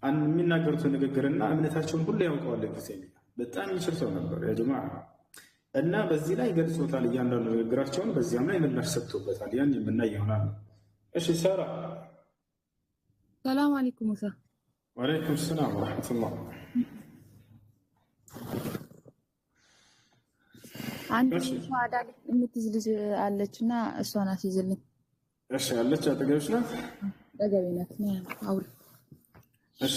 የሚናገሩትን ንግግርና እምነታቸውን ሁሉ ያውቀዋል። ተይሚያ በጣም ይችል ሰው ነበር ያ ጀማዓ። እና በዚህ ላይ ገልጾታል እያንዳንዱ ንግግራቸውን፣ በዚያም ላይ ምላሽ ሰጥቶበታል። ያን የምናይ ይሆናል። እሺ ሳራ። ሰላም አለይኩም ሙሳ። ወአለይኩም ሰላም ወራህመቱላህ። አንድ ሻዳ የምትይዝ ልጅ አለችና እሷን አስይዝልኝ። እሺ አለች፣ አጠገብሽ ናት? አጠገቤ ናት። አውሪ። እሺ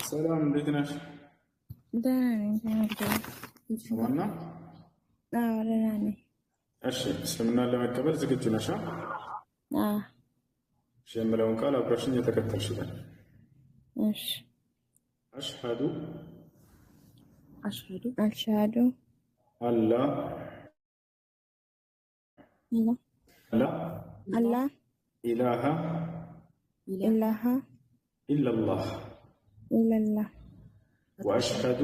ሰላም፣ እንዴት ነሽ? ደህና ነኝ። ዋና ደህና ነኝ። እሺ እስልምናን ለመቀበል ዝግጁ ነሽ? እሺ የምለውን ቃል አብረሽኝ የተከተልሽ ይላል። እሺ አሽሀዱ አላ ኢላሃ ኢለላህ ወአሽሀዱ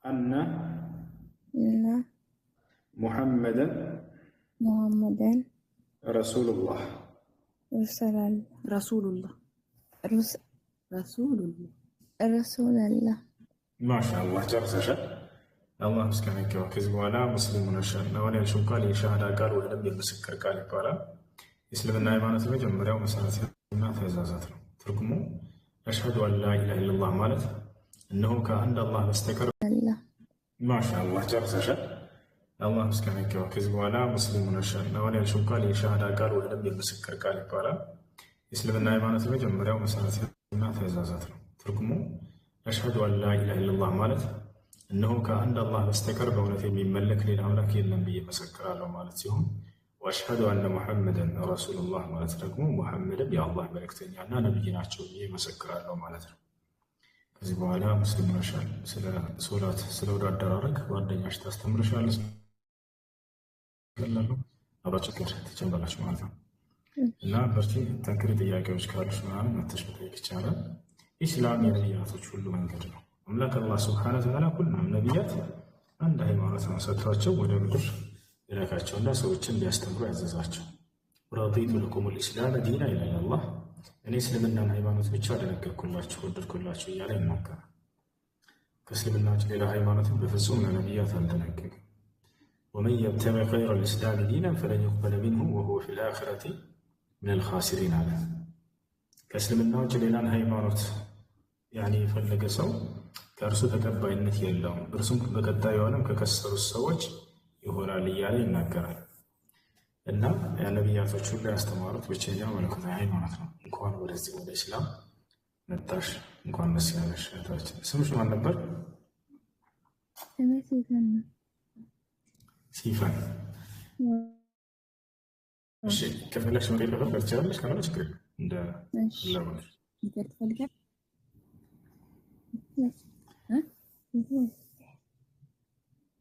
አነ ሙሐመደን ረሱሉላህ ማሻአላህ ጨርሰሻል። አላህ ምስጋና ይገባው። ከዚህ በኋላ ሙስሊም ሆነሻል። አሁን ያልሽው ቃል የሻሃዳ ቃል ወይም የምስክር ቃል ይባላል። የእስልምና ሃይማኖት የመጀመሪያው መሰረትና ትእዛዛት ነው። ትርጉሙ አሽሀዱ አን ላ ኢላሃ ኢለላህ ማለት እነሆ ከአንድ አላህ በስተቀር። ማሻአላህ ጨርሰሻል። አላህ ምስጋና ይገባው። ከዚህ በኋላ ሙስሊም ሆነሻል። አሁን ያልሽው ቃል የሻሃዳ ቃል ወይም የምስክር ቃል ይባላል። የእስልምና ሃይማኖት የመጀመሪያው መሰረትና ትእዛዛት ነው። ትርጉሙ አሽሀዱ አን ላ ኢላሃ ኢለላህ ማለት እነሆ ከአንድ አላህ በስተቀር በእውነት የሚመለክ ሌላ አምላክ የለም ብዬ መሰክራለሁ ማለት ሲሆን፣ ወአሽሀዱ አነ ሙሐመደን ረሱሉላህ ማለት ደግሞ ሙሐመድም የአላህ መልእክተኛና ነብይ ናቸው ብዬ መሰክራለሁ ማለት ነው። ከዚህ በኋላ ሙስሊም ሆነሻል። ስለ ሶላት፣ ስለ ወደ አደራረግ ጓደኛሽ ታስተምርሻለች። አብራችሁ ትጨምራላችሁ ማለት ነው። እና በርቺ፣ ጠንክሪ። ጥያቄዎች ካሉሽ ምናምን መተሽ መጠየቅ ይቻላል። ኢስላም የነቢያቶች ሁሉ መንገድ ነው። አምላክ አላህ ሱብሓነሁ ወተዓላ ሁሉም ነቢያት አንድ ሃይማኖት ነው ሰጥቷቸው ወደ ምድር የላካቸውና ሰዎችን ሊያስተምሩ ያዘዛቸው። ረዲቱ ለኩሙል ኢስላም ዲና ይላል አላህ። እኔ እስልምናን ሃይማኖት ብቻ አደነገግኩላችሁ ወደድኩላችሁ እያለ ይናገራል። ከእስልምና ውጭ ሌላ ሃይማኖትን በፍጹም ለነቢያት አልተነገገም። ወመን የብተጊ ገይረ ልእስላም ዲናን ፈለን ዩቅበለ ሚንሁ ወሁወ ፊል አኺረቲ ሚነል ኻሲሪን አለ። ከእስልምና ውጭ ሌላን ሃይማኖት የፈለገ ሰው ከእርሱ ተቀባይነት የለውም፣ እርሱም በቀጣዩ ዓለም ከከሰሩት ሰዎች ይሆናል እያለ ይናገራል። እና ነቢያቶች ሁሉ ያስተማሩት ብቸኛው መለኮታዊ ሃይማኖት ነው። እንኳን ወደዚህ ወደ ኢስላም መጣሽ፣ እንኳን ደስ ያለሽ እህታችን። ስምሽ ማን ነበር? ሲፈን። እሺ ከፈለግሽ መቀየር ከፈለግሽ ትችላለሽ፣ ካልሆነ ችግር የለም። እንደ ፍላጎትሽ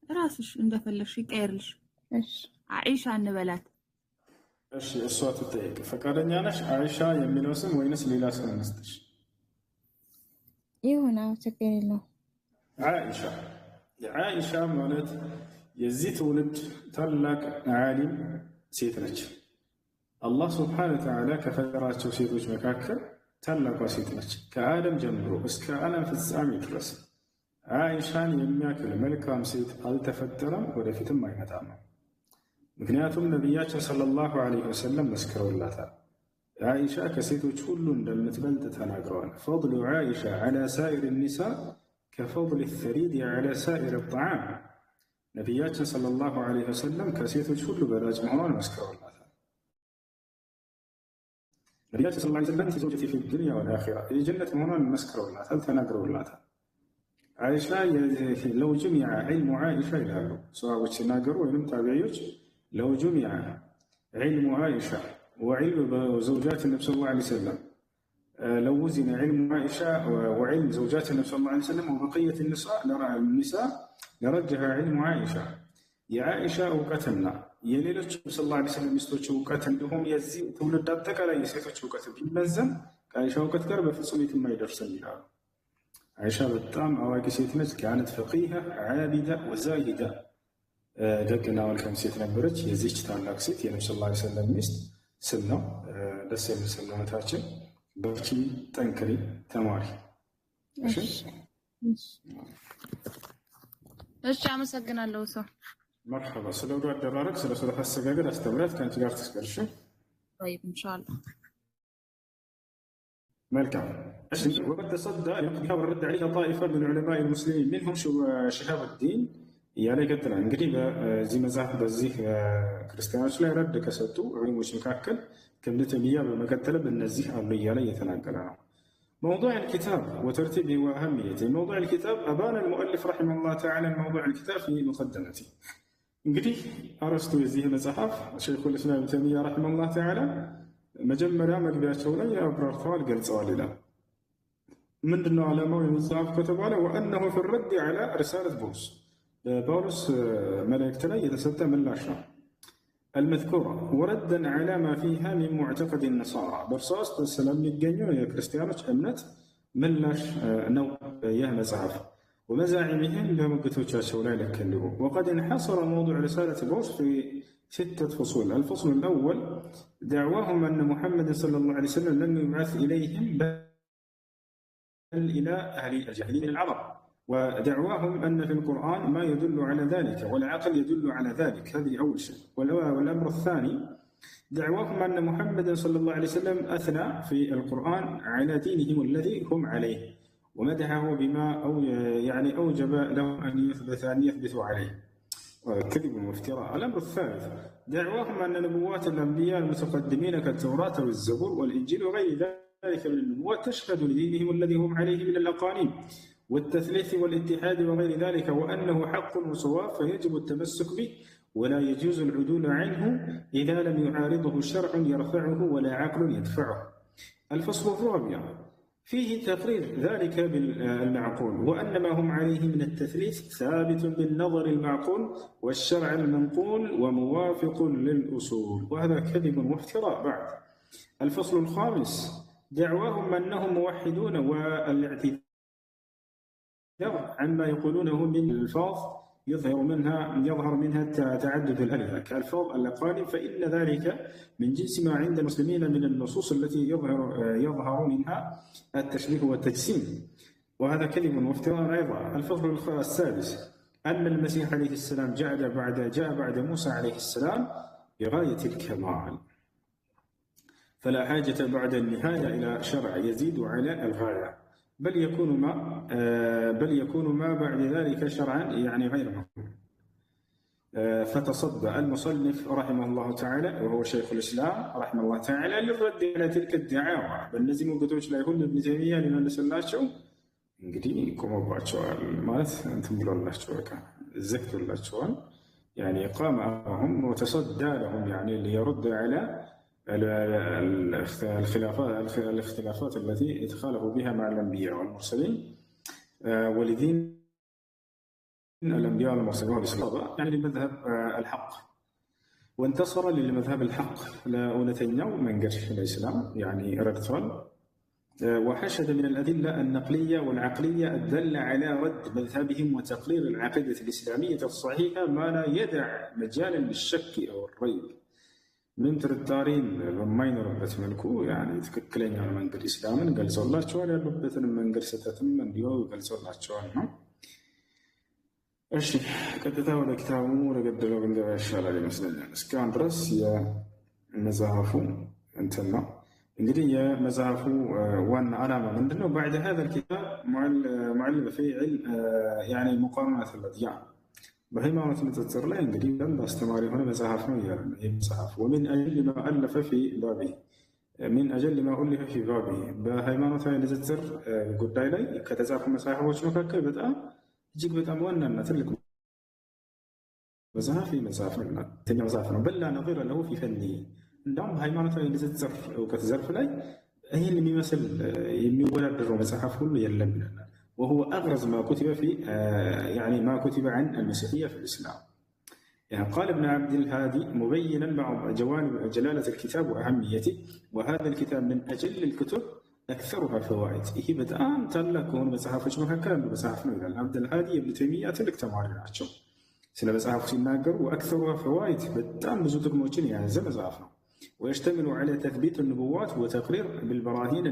ራስሽ እንደፈለግሽ ይቀየርልሽ። አይሻ እንበላት። እሺ እሷ ትጠየቅ። ፈቃደኛ ነሽ አይሻ የሚለው ስም ወይንስ ሌላ ስም እንስጥሽ? ይሁን፣ ችግር የለውም። አይሻ። የአይሻ ማለት የዚህ ትውልድ ታላቅ ዓሊም ሴት ነች። አላህ ስብሓነሁ ወተዓላ ከፈጠራቸው ሴቶች መካከል ታላቋ ሴት ነች። ከአደም ጀምሮ እስከ ዓለም ፍጻሜ ድረስ አይሻን የሚያክል መልካም ሴት አልተፈጠረም፣ ወደፊትም አይመጣም ነው። ምክንያቱም ነቢያችን ሰለላሁ ዐለይሂ ወሰለም መስክረውላታል። አይሻ ከሴቶች ሁሉ እንደምትበልጥ ተናግረዋል። ፈድሉ አይሻ ዐላ ሳኢር ኒሳ ከፈድል ሰሪድ ዐላ ሳኢር ጣዓም። ነቢያችን ሰለላሁ ዐለይሂ ወሰለም ከሴቶች ሁሉ በላጭ መሆኗን መስክረውላታል። ነቢያችን ሰለላሁ ዐለይሂ ወሰለም ዘውጀቲ ፊ ዱንያ ወል አኺራ የጀነት መሆኗን መስክረውላታል፣ ተናግረውላታል። አይሻ ለው ጁሚዐ ዒልሙ አይሻ ይላሉ ሰሃቦች ሲናገሩ፣ ወይም ታቢዒዎች ለው ጁሚዐ ዒልሙ አይሻ ወዒልም ዘውጃት ነቢ ሰለላሁ ዐለይሂ ወሰለም ለው ውዚነ ዒልሙ አይሻ ወዒልም ዘውጃት ነቢ ሰለላሁ ዐለይሂ ወሰለም ወበቂየት ኒሳ ለረጀሐ ዒልሙ አይሻ። የአይሻ እውቀትና የሌሎች ሰለላሁ ዐለይሂ ወሰለም ሚስቶች እውቀት እንዲሁም የዚህ ትውልድ አጠቃላይ የሴቶች እውቀት ቢመዘን ከአይሻ እውቀት ጋር በፍጹም የትም አይደርስም ይላሉ። አይሻ በጣም አዋቂ ሴት ነች። ካነት ፈቂሃ ዓቢዳ ወዛሂዳ፣ ደግና መልካም ሴት ነበረች። የዚች ታላቅ ሴት የነቢ ሰለላሁ ዐለይሂ ወሰለም ሚስት ስናው ደስ የሚል ስለሆነታችን በርቺ፣ ጠንክሪ፣ ተማሪ። እሺ አመሰግናለሁ። ሰው መርሐባ። ስለ ውዱ አደራረግ፣ ስለ ሶላት አሰጋገድ አስተምራት ከአንቺ ጋር ትስቀርሽ። طيب ان شاء الله. ملكم. وقد تصدى للقضاء والرد عليه طائفه من علماء المسلمين منهم شهاب الدين እያለ ይቀጥላል። እንግዲህ በዚህ መጽሐፍ በዚህ ክርስቲያኖች ላይ ረድ ከሰጡ ዑለሞች መካከል ከእብን ተይሚያ በመቀጠል በእነዚህ አሉ እያለ እየተናገረ ነው። موضوع الكتاب وترتيبه وأهميته. موضوع الكتاب أبان المؤلف رحمه الله تعالى موضوع الكتاب في مقدمته. እንግዲህ አረስቱ የዚህ መጽሐፍ ሸይኹል ኢስላም ኢብኑ ተይሚያ رحمه الله تعالى መጀመሪያ መግቢያቸው ላይ አብራርተዋል፣ ገልጸዋል ይላል። ምንድነው ዓላማው የመጽሐፍ ከተባለ وأنه في الرد على رسالة بولس ملائكة لا يتسدى من لاشا المذكورة وردا على ما فيها من معتقد النصارى برصاص السلام يتجنوا يا كريستيانوس أمنت من لاش نو يا مزعف ومزاعمهم لهم قتوشاش ولا يكلموا. وقد انحصر موضوع رسالة بولس في 6 فصول. الفصل الأول دعواهم أن محمد صلى الله عليه وسلم لم يبعث إليهم بل إلى أهل الجاهلين العرب، ودعواهم أن في القرآن ما يدل على ذلك والعقل يدل على ذلك. هذه أول شيء. والأمر الثاني دعواهم أن محمد صلى الله عليه وسلم أثنى في القرآن على دينهم الذي هم عليه ومدحه بما يعني أوجب لهم أن يثبتوا عليه. كذب وافتراء. الأمر الثالث دعواهم أن نبوات الأنبياء المتقدمين كالتوراة والزبور والإنجيل وغير ذلك من النبوات تشهد لدينهم الذي هم عليه من الأقانيم والتثليث والاتحاد وغير ذلك، وأنه حق وصواب فيجب التمسك به ولا يجوز العدول عنه إذا لم يعارضه شرع يرفعه ولا عقل يدفعه. الفصل الرابع فيه تقرير ذلك بالمعقول وأن ما هم عليه من التثليث ثابت بالنظر المعقول والشرع المنقول وموافق للأصول، وهذا كذب وافتراء بعد. الفصل الخامس دعواهم أنهم موحدون والاعتذار عما يقولونه من الألفاظ يظهر منها تعدد الآلهة كألفاظ الأقانيم، فإن ذلك من جنس ما عند المسلمين من النصوص التي يظهر منها التشبيه والتجسيم، وهذا كذب وافتراء أيضا. الفصل السادس أن المسيح عليه السلام جاء بعد موسى عليه السلام بغاية الكمال، فلا حاجة بعد النهاية إلى شرع يزيد على الغاية، بل يكون ما بعد ذلك شرعا يعني غير مقبول. فتصدى المصنف رحمه الله تعالى وهو شيخ الإسلام رحمه الله تعالى للرد على تلك الدعاوى. بالنزم قدوش لا يكون ابن تيمية لمن نسلاቸው እንግዲህ ቆመባቸዋል ማለት እንትን ብሎላቸዋል ዘግቶላቸዋል يعني قام معهم وتصدى لهم يعني ليرد على الاختلافات التي يتخالفوا بها مع الأنبياء والمرسلين ولدين الأنبياء والمرسلين والإسلام يعني لمذهب الحق، وانتصر للمذهب الحق لا ونتنيو من قرش الإسلام يعني ردفل، وحشد من الأدلة النقلية والعقلية الدل على رد مذهبهم وتقرير العقيدة الإسلامية الصحيحة ما لا يدع مجالا للشك أو الريب من ترتارين لما ينربت ملكو يعني تككلين على منقل إسلاما قال صلى الله عليه وسلم منقل ستتم من ديو قال صلى الله عليه وسلم እሺ ቀጥታ ወደ ኪታቡ ወደ ገደለው ብንገባ ይሻላል ይመስለኛል። እስካሁን ድረስ የመጽሐፉ እንትን ነው። እንግዲህ የመጽሐፉ ዋና ዓላማ ምንድነው? بعد هذا الكتاب معلم في علم يعني مقارنة الأديان በሃይማኖት ንጽጽር ላይ እንግዲህ በጣም አስተማሪ የሆነ መጽሐፍ ነው ይላል። ይህ መጽሐፍ ومن أجل ما ألف في بابه من أجل ما ألف في بابه በሃይማኖታዊ ንጽጽር ጉዳይ ላይ ከተጻፉ መጽሐፎች መካከል በጣም እጅግ በጣም ዋናና ትልቅ መጽሐፍ ነው። በላ ነظير له في فنه እንደውም በሃይማኖታዊ ንጽጽር እውቀት ዘርፍ ላይ ይህን የሚመስል የሚወዳደረው መጽሐፍ ሁሉ የለም ይላል። وهو أغرز ما كتب في يعني ما كتب عن المسيحية في الإسلام. يعني قال ابن عبد الهادي مبينا بعض جوانب جلالة الكتاب وأهميته، وهذا الكتاب من أجل الكتب أكثرها فوائد. إيه بدأن تلكون مسحافش مكان مسحف نقول عبد الهادي ابن تيمية تلك تمارين عشان سلا مسحف سناقر وأكثرها فوائد بدأن بزودك موجين يعني زي مسحفنا ويشتمل على تثبيت النبوات وتقرير بالبراهين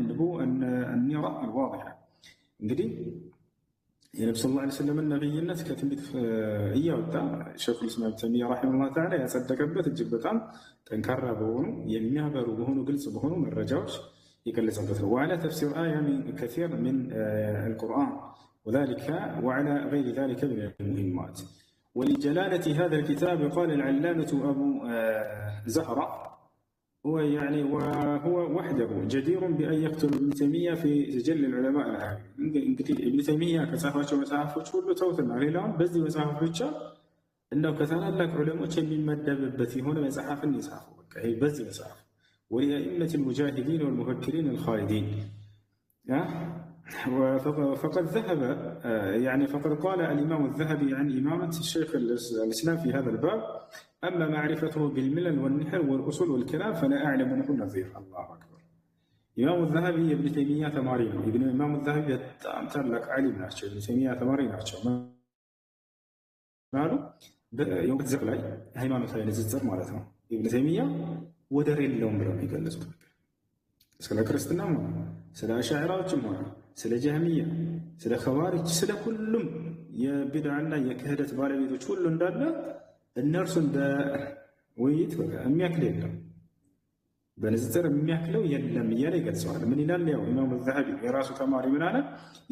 النيرة الواضحة. እንግዲህ የነብዩ ሰለላሁ ዐለይሂ ወሰለም ነብይነት ከትንቢት እያወጣ ሸይኹል ኢስላም ተይሚያ ረሂመሁላህ ተዓላ ያጸደቀበት እጅግ በጣም ጠንካራ በሆኑ የሚያበሩ በሆኑ ግልጽ በሆኑ መረጃዎች የገለጸበት ነው። وعلى تفسير آية من كثير من القرآن وعلى غير ذلك من المهمات. ولجلالة هذا الكتاب قال العلامة أبو زهرة وهو وحده جدير بأن يكتب ابن تيمية في سجل العلماء العالم. ابن تيمية كصحافة وصحافة كله توتنا لهم بس دي وصحافة بتشا إنه كثرنا لك علماء من مدة بثي هنا وصحافة النصاف هي بس دي وصحافة. ولأئمة المجاهدين والمفكرين الخالدين. فقد ذهب فقد قال الإمام الذهبي عن إمامة الشيخ الإسلام في هذا الباب: أما معرفته بالملل والنحل والأصول والكلام فلا أعلم له نظير. الله أكبر. إمام الذهبي ابن تيمية تمارين إمام الذهبي أمثال لك علي بن عشر ابن تيمية تمارين عشر قالوا يوم تزقلي هيمانة ينزل مالتهم ابن تيمية ودر اللهم برام يقلزوا سلا كريستنا سلا أشاعرة سلا جهمية سلا خوارج سلا كلهم يبدعنا يكهدت بالبيت كلهم دالنا النرسون دا ويت የሚያክል የለም በንጽጽር የሚያክለው የለም እያለ ይገልጸዋል። ምን ይላል? ያው ኢማሙ ዘሀቢ የራሱ ተማሪ ምን አለ?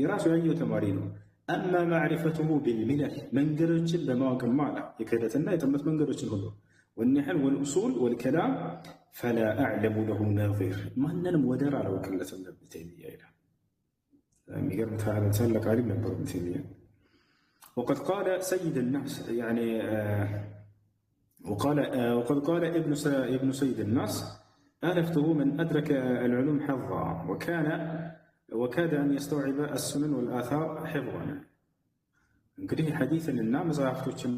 የራሱ ያየው ተማሪ ነው። አማ ማዕሪፈቱሁ ቢልሚለል መንገዶችን በማወቅማ አለ የክህደትና የጥመት መንገዶችን ሁሉ والنحل والأصول والكلام فلا أعلم له نظير ማንንም ወደር አላውቅለትም ابن تيمية ይላል። የሚገርም ታላቅ ዓሊም ነበር ابن تيمية. وقد قال سيد الناس وقد قال ابن سيد الناس: آلفته من أدرك العلوم حظا وكاد أن يستوعب السنن والآثار حفظا. እንግዲህ ሐዲስን እና መጽሐፍቶችን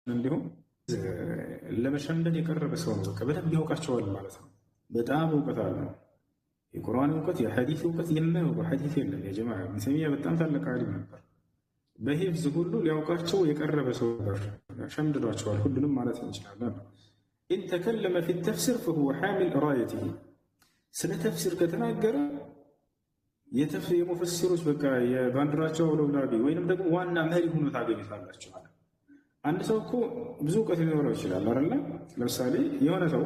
እንዲሁም ለመሸምደድ የቀረበ ሰው ነው። በደንብ ያውቃቸዋል ማለት ነው። በጣም እውቀት አለው። የቁርአን እውቀት፣ የሐዲስ እውቀት የማያውቀው ሐዲስ የለም። ያ ጀማዓ ኢብኑ ተይሚያ በጣም ታላቅ ዓሊም ነበር። በሂፍዝ ሁሉ ሊያውቃቸው የቀረበ ሰው ነበር። ሸምድዷቸዋል ሁሉንም ማለት እንችላለን። ኢን ተከለመ ፊ ተፍሲር ፈሁወ ሓሚል ራየቲሂ ስለ ተፍሲር ከተናገረ የሙፈሲሮች በቃ የባንዲራቸው አውለብላቢ ወይንም ደግሞ ዋና መሪ ሆኖ ታገኙታላችሁ። አንድ ሰው እኮ ብዙ እውቀት ሊኖረው ይችላል አይደለ? ለምሳሌ የሆነ ሰው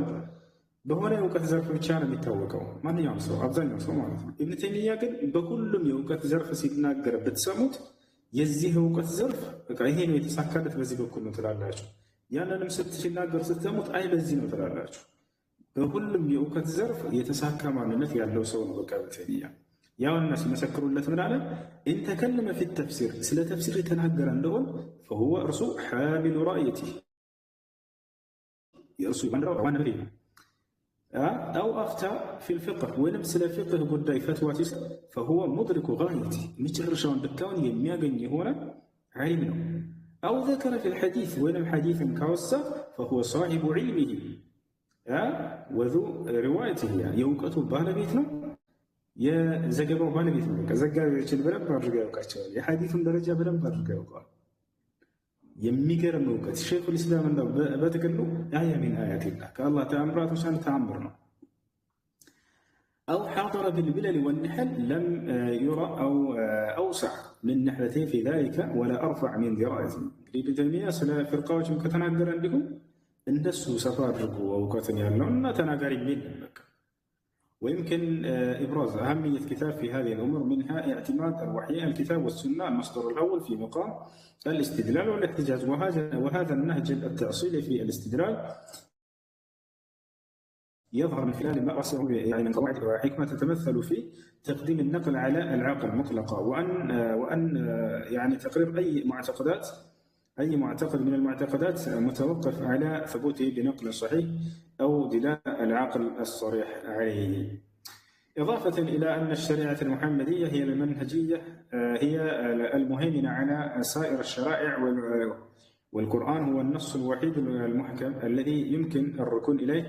በሆነ የእውቀት ዘርፍ ብቻ ነው የሚታወቀው፣ ማንኛውም ሰው አብዛኛው ሰው ማለት ነው። ኢብኑ ተይሚያ ግን በሁሉም የእውቀት ዘርፍ ሲናገር ብትሰሙት የዚህ እውቀት ዘርፍ በቃ ይሄ ነው የተሳካለት በዚህ በኩል ነው ትላላችሁ። ያንንም ስትናገር ስትሰሙት አይ በዚህ ነው ትላላችሁ። በሁሉም የእውቀት ዘርፍ የተሳካ ማንነት ያለው ሰው ነው በቃ ኢብኑ ተይሚያ። ያውና ሲመሰክሩለት ምን አለ? ኢን ተከለመ ፊ ተፍሲር ስለ ተፍሲር የተናገረ እንደሆን فهو እርሱ ሓሚሉ ራእየቲሂ የእርሱ ባንዲራው ዋና መሪ ነው። أو أفتى في الفقه ولم سلا فقه قد فتوى فهو مدرك غايته مجرشون بالكون يمياغني هنا علمنا. أو ذكر في الحديث ولم حديث كوسا فهو صاحب علمه وذو روايته يوقته بالبيتنا يا زجبوا بالبيتنا زجاوي يشيل بلم برجع وكاشوا يحديث درجة بلم برجع وقال የሚገርም እውቀት ሸይኹል ኢስላም እንደው በጥቅሉ አያ ሚን አያት الله ከአላህ ተአምራቱ ሻን ተአምርና أو حاضر بالبلل والنحل لم يرى أو أوسع من نحلتين في ذلك ولا أرفع من ذراعته. ابن تيمية سلا فرقاوች ከተናገረ እንዲሁም እንደሱ ሰፋ አድርጎ እውቀትን ያለውና ተናጋሪ የሚል ነው። ويمكن إبراز أهمية كتاب في هذه الأمور منها اعتماد الوحيين الكتاب والسنة المصدر الأول في مقام الاستدلال والاحتجاج. وهذا النهج التأصيلي في الاستدلال يظهر من خلال ما أصله من قواعد وحكمة تتمثل في تقديم النقل على العاقل مطلقا وأن تقرير أي معتقد من المعتقدات متوقف على ثبوته بنقل صحيح أو دلالة العقل الصريح عليه. إضافة إلى أن الشريعة المحمدية هي المنهجية هي المهيمنة على سائر الشرائع والقرآن هو النص الوحيد المحكم الذي يمكن الركون إليه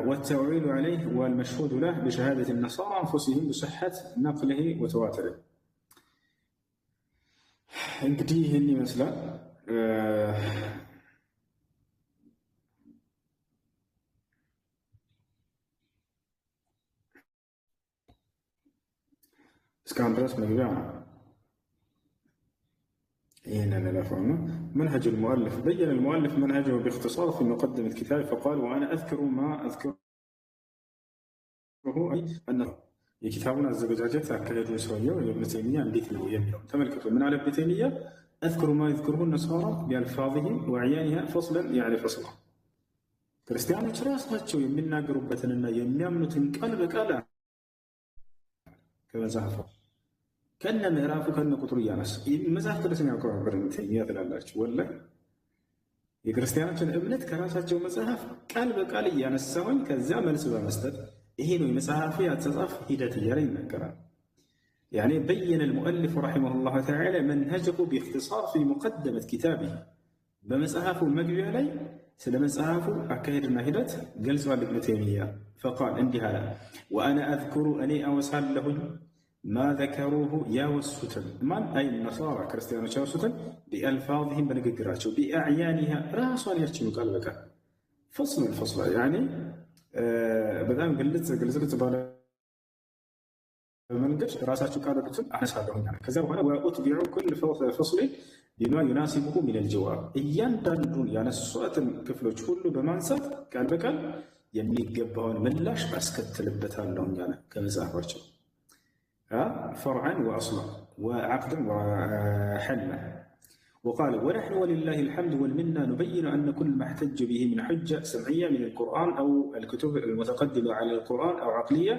والتوعيل عليه والمشهود له بشهادة النصارى أنفسهم بصحة نقله وتواتره. እንግዲህ ይህን ይመስላል። እስካሁን ድረስ መግቢያ ነው። إيه لا فهمنا منهج المؤلف بين المؤلف منهجه باختصار في مقدمة الكتاب فقال وأنا أذكر ما أذكره أي أن كتابنا الزجاجات أكلت سوية وابن تيمية عندك الوية تملكته من على ابن تيمية أذكر ما يذكره النصارى بألفاظهم وأعيانها فصلا يعني فصلا كريستيانو تراس هاتشو يمنا قربتنا يمنا قلب قال كما زعفوا كان مهرافو كان قطريا ناس مزاح كرسنا يقرأ ابن تيمية لالاش ولا የክርስቲያኖችን እምነት ከራሳቸው መጽሐፍ ቃል በቃል እያነሳሁኝ ከዚያ መልስ በመስጠት ይሄ ነው የመጽሐፉ ያጻጻፍ ሂደት እያለ ይናገራል። يعني بين المؤلف رحمه الله تعالى منهجه باختصار في مقدمة كتابه بمصحفه المقبية لي سل مصحفه أكيدنا هدت جلسوا لابن تيمية فقال عندي هذا وأنا أذكر أني أوصل له ما ذكروه يا والسوتن من أي النصارى كريستيانو يا والسوتن بألفاظهم بنقدراتهم بأعيانها راسا يرتشموا قلبك فصل الفصل يعني بدأنا قلت بالا من قش راساتك قالوا بتم أحسن لهم يعني كذا وأتبع كل فصل بما يناسبه من الجواب إيان دون يعني السؤال كفلو كله بمنسب قال بكال يمني جبهون ملاش بس كتلبتها لهم يعني كما زعفرتهم فرعا وأصلا وعقدا وحلا وقال ونحن ولله الحمد والمنة نبين أن كل ما احتج به من حجة سمعية من القرآن أو الكتب المتقدمة على القرآن أو عقلية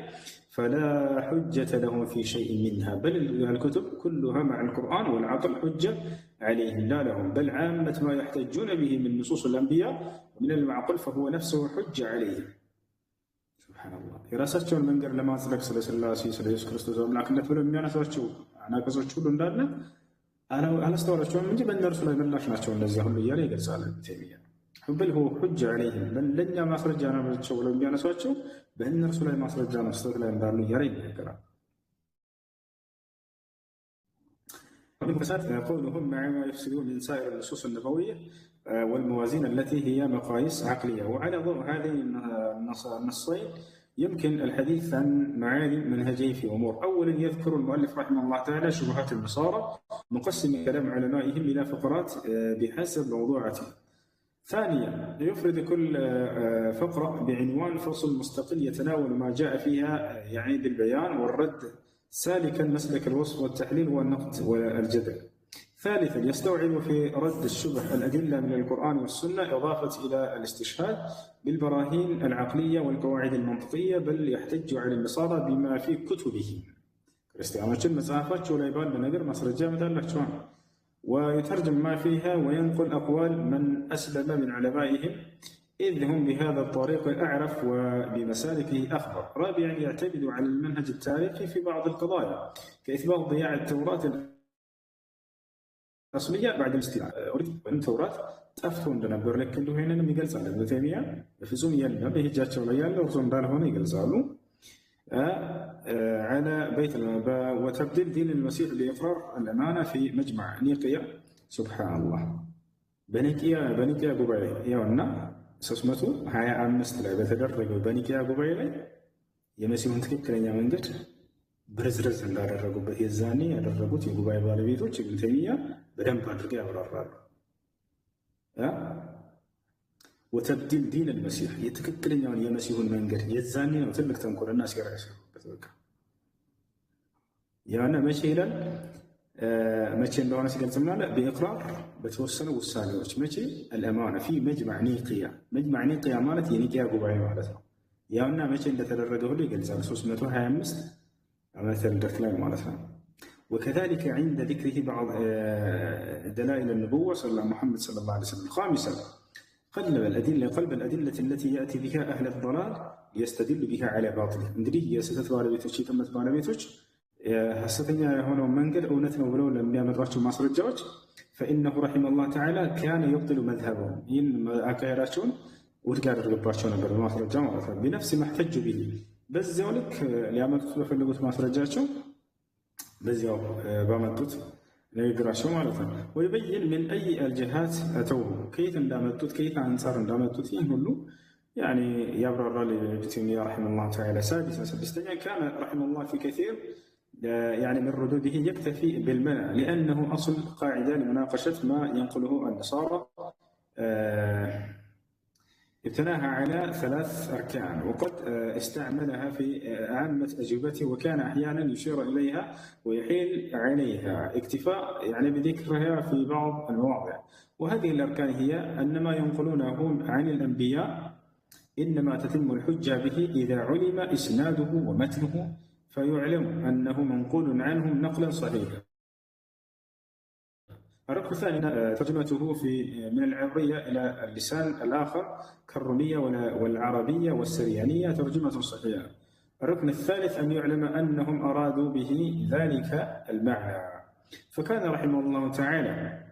فلا حجة له في شيء منها بل الكتب كلها مع القرآن والعقل حجة عليهم لا لهم بل عامة ما يحتجون به من نصوص الأنبياء ومن المعقل فهو نفسه حجة عليهم سبحان الله የራሳቸውን መንገድ ለማጽደቅ ስለ ሥላሴ ስለ ኢየሱስ ክርስቶስ አምላክነት ብለው የሚያነሷቸው አናቀጾች ሁሉ እንዳለ አላስተዋላቸውም እንጂ በእነርሱ ላይ ምላሽ ናቸው እነዚያ ሁሉ እያለ ይገልጻል ተይሚያ በል هو حجة عليهم ለእኛ ማስረጃ ናቸው ብለው የሚያነሷቸው በእነርሱ ላይ ማስረጃ ነው ስህተት ላይ እንዳሉ እያለ ይናገራል። قولهم مع ما يفسدون من سائر النصوص النبوية والموازين التي هي مقاييس عقلية وعلى ضوء هذين النصين يمكن الحديث عن معالم منهجي في أمور. أولا يذكر المؤلف رحمه الله تعالى شبهات النصارى مقسم كلام علمائهم إلى فقرات بحسب موضوعته. ثانيا يفرد كل فقرة بعنوان فصل مستقل يتناول ما جاء فيها يعني بالبيان والرد سالكا مسلك الوصف والتحليل والنقد والجدل. ثالثا يستوعب في رد الشبه الأدلة من القرآن والسنة إضافة إلى الاستشهاد بالبراهين العقلية والقواعد المنطقية بل يحتج على النصارى بما في كتبهم كريستيانوች መጽሐፋቸው ላይ ባለ ነገር ማስረጃ ያመጣላቸው ويترجم ما فيها وينقل أقوال من أسلم من علمائهم إذ هم بهذا الطريق أعرف وبمسالكه أخبر. رابعا يعتمد على المنهج التاريخي في بعض القضايا كإثبات ضياع التوراة الأصلية بعد الاستيلاء التوراة تأفتون لنبر لك كله هنا يقلص على ابن تيمية فزوم يلا بهجاتቸው ላይ ያለው እርሱ እንዳልሆነ ይገልጻሉ على بيت المبا وتبديل دين المسيح لإقرار الأمانة في مجمع نيقيا سبحان الله بنيقيا ጉባኤ ያውና 325 ላይ በተደረገው በኒቂያ ጉባኤ ላይ የመሲሁን ትክክለኛ መንገድ ብርዝርዝ እንዳደረጉበት የዛኔ ያደረጉት የጉባኤ ባለቤቶች ኢብኑ ተይሚያ በደንብ አድርገው ያብራራሉ። ወተብዲል ዲን المسيح የትክክለኛውን የመሲሁን መንገድ የዛኔ ነው ትልቅ ተንኮልና ሴራ ያሰሩበት በቃ ያና መቼ ይላል መቼ እንደሆነ ሲገልጽ ምናለ በኢቅራር በተወሰኑ ውሳኔዎች መቼ الامانه في مجمع نيقيا ማለት የኒቂያ ጉባኤ ማለት ነው። ያውና መቼ እንደተደረገ ሁሉ ይገልጻል 325 ዓመተ ልደት ላይ ማለት ነው። وكذلك عند ذكره بعض دلائل النبوة صلى محمد صلى الله عليه وسلم. خامسا قلب الأدلة التي يأتي بها أهل الضلال يستدل بها على باطله. እንግዲህ የስህተት ባለቤቶች የጥመት ባለቤቶች ሐሰተኛ የሆነው መንገድ እውነት ነው ብለው ለሚያመጧቸው ማስረጃዎች فإنه رحمه الله تعالى كان يبطل مذهبهم ይህን አካሄዳቸውን ውድቅ ያደርግባቸው ነበር በማስረጃ ማለት ነው። بنفس ما احتج به በዚያው ልክ ሊያመጡት በፈለጉት ማስረጃቸው በዚያው ባመጡት ንግግራቸው ማለት ነው። ويبين من أي الجهات أتوه كيف እንዳመጡት كيف አንፃር እንዳመጡት ይህን ሁሉ يعني يبرر لابن تيمية رحمه الله تعالى. سادسا كان رحمه الله في كثير يعني من ردوده يكتفي بالمنع، لأنه أصل قاعدة لمناقشة ما ينقله النصارى ابتناها على 3 أركان، وقد استعملها في عامة أجوبته، وكان أحيانا يشير إليها ويحيل عليها اكتفاء يعني بذكرها في بعض المواضع. وهذه الأركان هي أن ما ينقلونه عن الأنبياء إنما تتم الحجة به إذا علم إسناده ومتنه، فيعلم أنه منقول عنهم نقلا صحيحا. الركن الثاني ترجمته من العبرية إلى اللسان الآخر كالرومية والعربية والسريانية ترجمة صحيحة. الركن الثالث أن يعلم أنهم أرادوا به ذلك المعنى. فكان رحمه الله تعالى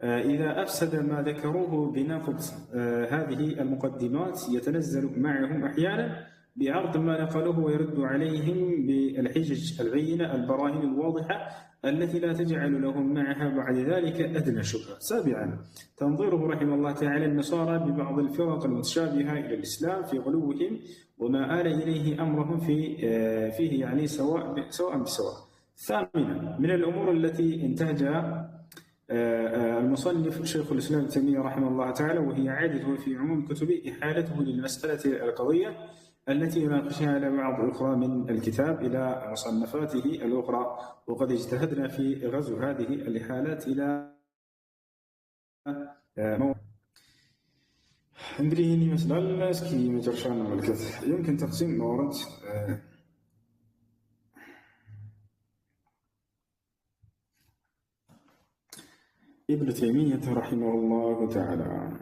إذا أفسد ما ذكروه بنقد هذه المقدمات يتنزل معهم أحيانا بعرض ما نقلوه ويرد عليهم بالحجج البينة البراهين الواضحة التي لا تجعل لهم معها بعد ذلك أدنى شبهة. 7. تنظيره رحمه الله تعالى النصارى ببعض الفرق المتشابهة إلى الإسلام في غلوهم وما آل إليه أمرهم فيه يعني سواء بسواء. 8. من الأمور التي انتهجها المصنف شيخ الإسلام ابن تيمية رحمه الله تعالى، وهي عادته في عموم كتبه إحالته للمسألة القضية التي يناقشها على بعض الأخرى من الكتاب إلى مصنفاته الأخرى، وقد اجتهدنا في غزو هذه الإحالات إلى عندي مثلا سكي مجرشان ملكت يمكن تقسيم موارد ابن تيمية رحمه الله تعالى.